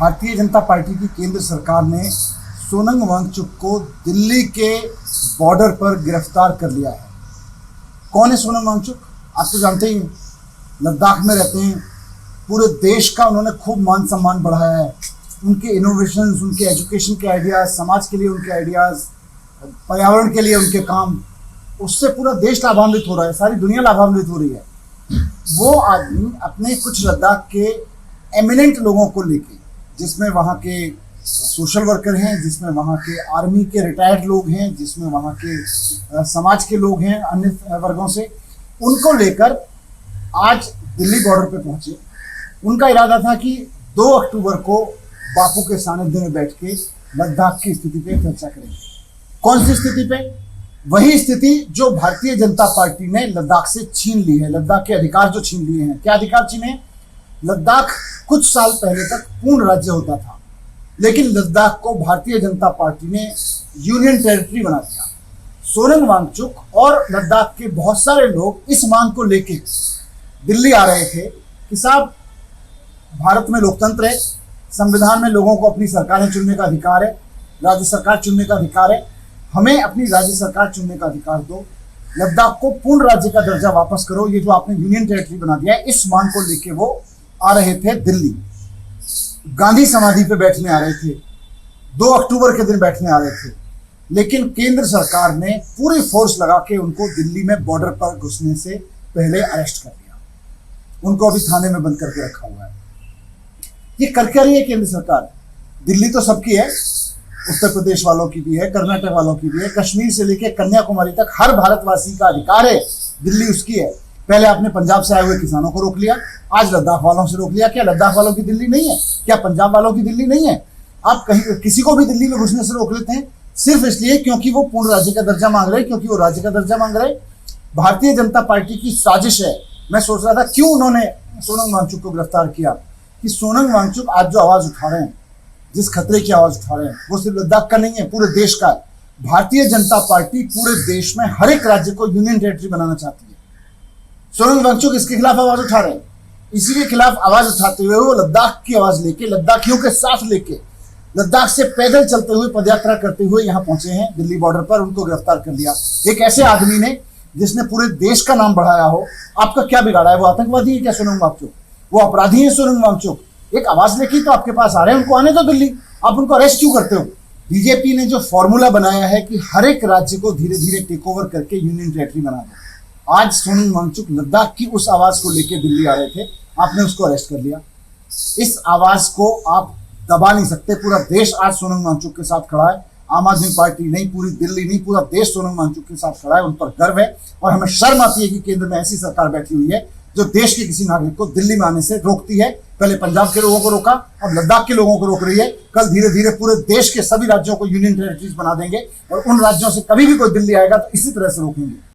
Bharatiya Janata party की केंद्र सरकार ने सोनम वांगचुक को दिल्ली के बॉर्डर पर गिरफ्तार कर लिया है। कौन है सोनम वांगचुक? आप तो जानते ही हैं, लद्दाख में रहते हैं। पूरे देश का उन्होंने खूब मान सम्मान बढ़ाया है। उनके इनोवेशंस, उनके एजुकेशन के आइडियाज़, समाज के लिए उनके आइडियाज़, पर्यावरण के लिए उनके काम, उससे पूरा देश लाभान्वित हो रहा है, सारी दुनिया लाभान्वित हो रही है। वो आदमी अपने कुछ लद्दाख के एमिनेंट लोगों को लेके, जिसमें वहाँ के सोशल वर्कर हैं, जिसमें वहाँ के आर्मी के रिटायर्ड लोग हैं, जिसमें वहाँ के समाज के लोग हैं अन्य वर्गों से, उनको लेकर आज दिल्ली बॉर्डर पे पहुँचे। उनका इरादा था कि 2 अक्टूबर को बापू के सानिध्य में बैठ के लद्दाख की स्थिति पे चर्चा करेंगे। कौन सी स्थिति पे? वही स्थिति जो भारतीय जनता पार्टी ने लद्दाख से छीन ली है, लद्दाख के अधिकार जो छीन लिए हैं। क्या अधिकार छीने? लद्दाख कुछ साल पहले तक पूर्ण राज्य होता था, लेकिन लद्दाख को भारतीय जनता पार्टी ने यूनियन टेरिटरी बना दिया। सोनम वांगचुक और लद्दाख के बहुत सारे लोग इस मांग को लेके दिल्ली आ रहे थे कि साहब, भारत में लोकतंत्र है, संविधान में लोगों को अपनी सरकारें चुनने का अधिकार है, राज्य सरकार चुनने का अधिकार है, हमें अपनी राज्य सरकार चुनने का अधिकार दो, लद्दाख को पूर्ण राज्य का दर्जा वापस करो, ये जो आपने यूनियन टेरिटरी बना दिया है। इस मांग को लेके वो आ रहे थे दिल्ली, गांधी समाधि पे बैठने आ रहे थे, 2 अक्टूबर के दिन बैठने आ रहे थे। लेकिन केंद्र सरकार ने पूरी फोर्स लगा के उनको दिल्ली में बॉर्डर पर घुसने से पहले अरेस्ट कर लिया। उनको अभी थाने में बंद करके रखा हुआ है। ये कर क्या रही है केंद्र सरकार? दिल्ली तो सबकी है, उत्तर प्रदेश वालों की भी है, कर्नाटक वालों की भी है, कश्मीर से लेकर कन्याकुमारी तक हर भारतवासी का अधिकार है, दिल्ली उसकी है। पहले आपने पंजाब से आए हुए किसानों को रोक लिया, आज लद्दाख वालों से रोक लिया। क्या लद्दाख वालों की दिल्ली नहीं है? क्या पंजाब वालों की दिल्ली नहीं है? आप कहीं किसी को भी दिल्ली में घुसने से रोक लेते हैं सिर्फ इसलिए क्योंकि वो पूर्ण राज्य का दर्जा मांग रहे, क्योंकि वो राज्य का दर्जा मांग रहे। भारतीय जनता पार्टी की साजिश है। मैं सोच रहा था क्यों उन्होंने सोनम वांगचुक को गिरफ्तार किया, कि सोनम वांगचुक आज जो आवाज उठा रहे हैं, जिस खतरे की आवाज उठा रहे हैं, वो सिर्फ लद्दाख का नहीं है, पूरे देश का है। भारतीय जनता पार्टी पूरे देश में हर एक राज्य को यूनियन टेरिटरी बनाना चाहती है। सोनम वांगचुक इसके खिलाफ आवाज उठा रहे हैं। इसी के खिलाफ आवाज उठाते हुए वो लद्दाख की आवाज लेके, लद्दाखियों के साथ लेके, लद्दाख से पैदल चलते हुए, पदयात्रा करते हुए यहाँ पहुंचे हैं दिल्ली बॉर्डर पर। उनको गिरफ्तार कर लिया एक ऐसे आदमी ने जिसने पूरे देश का नाम बढ़ाया हो। आपका क्या बिगाड़ा है? वो आतंकवादी है क्या सोनम वांगचुक? वो अपराधी है सोनम वांगचुक? एक आवाज लेके तो आपके पास आ रहे हैं, उनको आने दो दिल्ली। आप उनको अरेस्ट क्यों करते हो? बीजेपी ने जो फॉर्मूला बनाया है कि हर एक राज्य को धीरे धीरे टेक ओवर करके यूनियन टेरिटरी बना दो। आज सोनम वांगचुक लद्दाख की उस आवाज को लेकर दिल्ली आ रहे थे, आपने उसको अरेस्ट कर लिया। इस आवाज को आप दबा नहीं सकते। पूरा देश आज सोनम वांगचुक के साथ खड़ा है। आम आदमी पार्टी नहीं, पूरी दिल्ली नहीं, पूरा देश सोनम वांगचुक के साथ खड़ा है। उन पर गर्व है और हमें शर्म आती है कि केंद्र में ऐसी सरकार बैठी हुई है जो देश के किसी नागरिक को दिल्ली में आने से रोकती है। पहले पंजाब के लोगों को रोका, अब लद्दाख के लोगों को रोक रही है। कल धीरे धीरे पूरे देश के सभी राज्यों को यूनियन टेरिटरीज बना देंगे और उन राज्यों से कभी भी कोई दिल्ली आएगा तो इसी तरह से रोकेंगे।